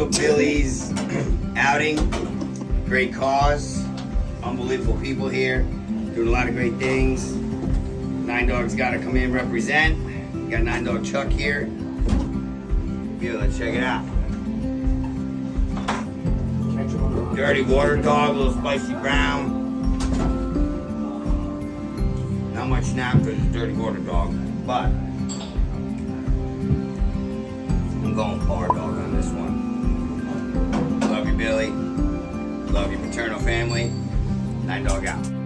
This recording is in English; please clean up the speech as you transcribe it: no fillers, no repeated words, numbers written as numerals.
official Billy's outing. Great cause. Unbelievable people here. Doing a lot of great things. Nine Dog's got to come in, represent. We got Nine Dog Chuck here. Here, let's check it out. Dirty water dog, a little spicy brown. Not much snap because it's a dirty water dog, but I'm going bar dog on this one. Love you, Billy. Love your paternal family. Nine Dog out.